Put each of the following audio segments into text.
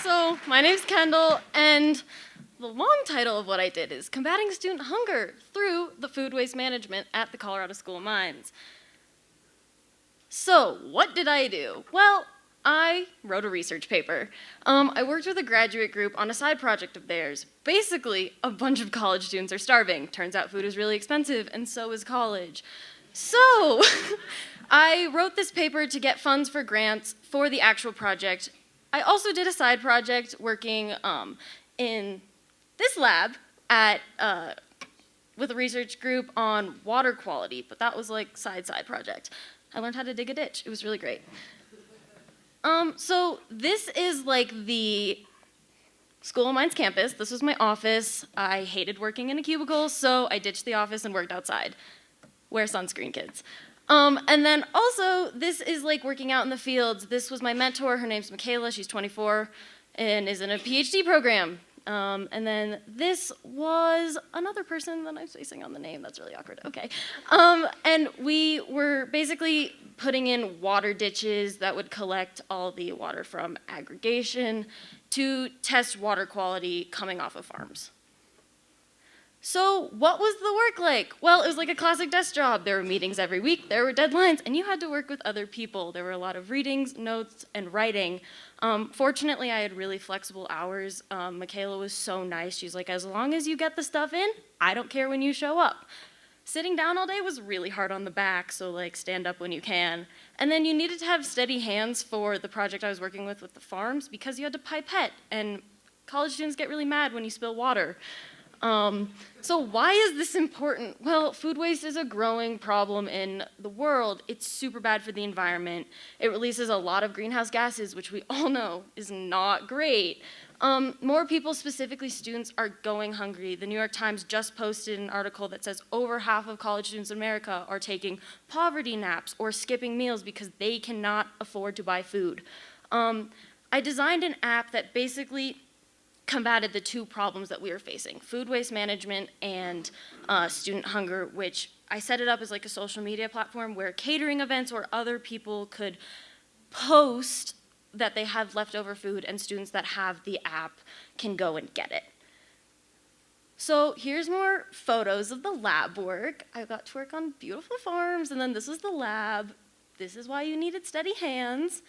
So, my name's Kendahl, and the long title of what I did is Combating Student Hunger Through the Food Waste Management at the Colorado School of Mines. So, what did I do? Well, I wrote a research paper. I worked with a graduate group on a side project of theirs. Basically, a bunch of college students are starving. Turns out food is really expensive, and so is college. So, I wrote this paper to get funds for grants for the actual project. I also did a side project working in this lab with a research group on water quality, but that was like side project. I learned how to dig a ditch. It was really great. So this is like the School of Mines campus. This was my office. I hated working in a cubicle, so I ditched the office and worked outside. Wear sunscreen, kids. And then also, this is like working out in the fields. This was my mentor. Her name's Michaela. She's 24 and is in a PhD program. And then this was another person that I'm spacing on the name. That's really awkward. Okay. And we were basically putting in water ditches that would collect all the water from aggregation to test water quality coming off of farms. So what was the work like? Well, it was like a classic desk job. There were meetings every week, there were deadlines, and you had to work with other people. There were a lot of readings, notes, and writing. Fortunately, I had really flexible hours. Michaela was so nice. She's like, as long as you get the stuff in, I don't care when you show up. Sitting down all day was really hard on the back, so like stand up when you can. And then you needed to have steady hands for the project I was working with the farms because you had to pipette, and college students get really mad when you spill water. So why is this important? Well, food waste is a growing problem in the world. It's super bad for the environment. It releases a lot of greenhouse gases, which we all know is not great. More people, specifically students, are going hungry. The New York Times just posted an article that says over half of college students in America are taking poverty naps or skipping meals because they cannot afford to buy food. I designed an app that basically combated the two problems that we were facing, food waste management and student hunger, which I set it up as like a social media platform where catering events or other people could post that they have leftover food and students that have the app can go and get it. So here's more photos of the lab work. I got to work on beautiful farms, and then this is the lab. This is why you needed steady hands.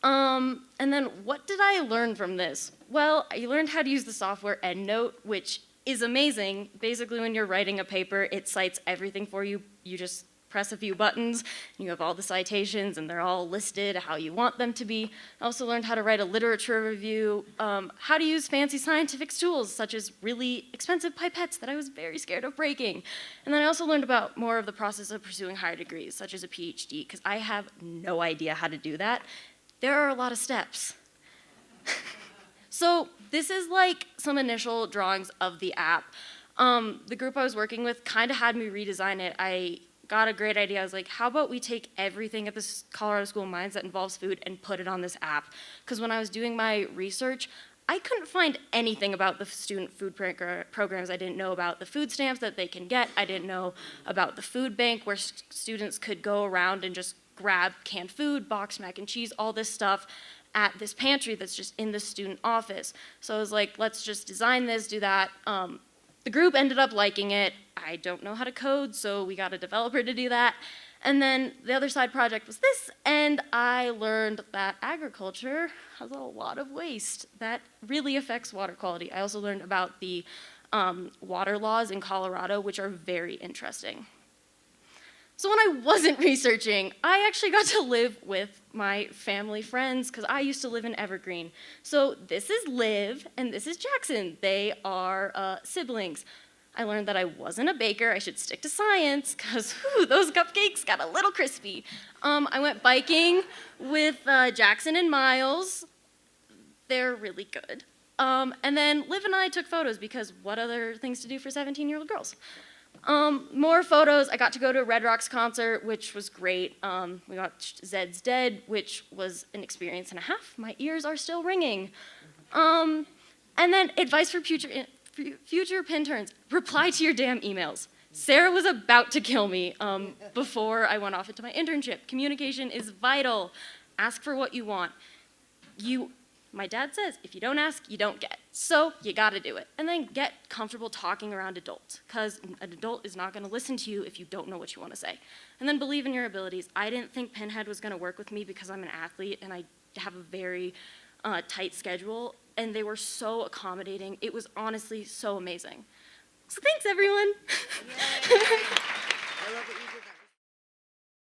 And then what did I learn from this? Well, I learned how to use the software EndNote, which is amazing. Basically, when you're writing a paper, it cites everything for you. You just press a few buttons, and you have all the citations, and they're all listed how you want them to be. I also learned how to write a literature review, how to use fancy scientific tools, such as really expensive pipettes that I was very scared of breaking. And then I also learned about more of the process of pursuing higher degrees, such as a PhD, because I have no idea how to do that. There are a lot of steps. So this is like some initial drawings of the app. The group I was working with kind of had me redesign it. I got a great idea. I was like, how about we take everything at the Colorado School of Mines that involves food and put it on this app? Because when I was doing my research, I couldn't find anything about the student food programs. I didn't know about the food stamps that they can get. I didn't know about the food bank where students could go around and just grab canned food, boxed mac and cheese, all this stuff at this pantry that's just in the student office. So I was like, let's just design this, do that. The group ended up liking it. I don't know how to code, so we got a developer to do that. And then the other side project was this, and I learned that agriculture has a lot of waste that really affects water quality. I also learned about the water laws in Colorado, which are very interesting. So when I wasn't researching, I actually got to live with my family friends because I used to live in Evergreen. So this is Liv and this is Jackson. They are siblings. I learned that I wasn't a baker. I should stick to science because those cupcakes got a little crispy. I went biking with Jackson and Miles. They're really good. And then Liv and I took photos because what other things to do for 17-year-old girls? More photos. I got to go to a Red Rocks concert, which was great. We watched Zed's Dead, which was an experience and a half. My ears are still ringing. And then advice for future Pinterns. Reply to your damn emails. Sarah was about to kill me before I went off into my internship. Communication is vital. Ask for what you want. You My dad says, if you don't ask, you don't get. So you gotta do it. And then get comfortable talking around adults, because an adult is not gonna listen to you if you don't know what you wanna say. And then believe in your abilities. I didn't think Pinhead was gonna work with me because I'm an athlete and I have a very tight schedule, and they were so accommodating. It was honestly so amazing. So thanks, everyone. Yay. I love that you did that.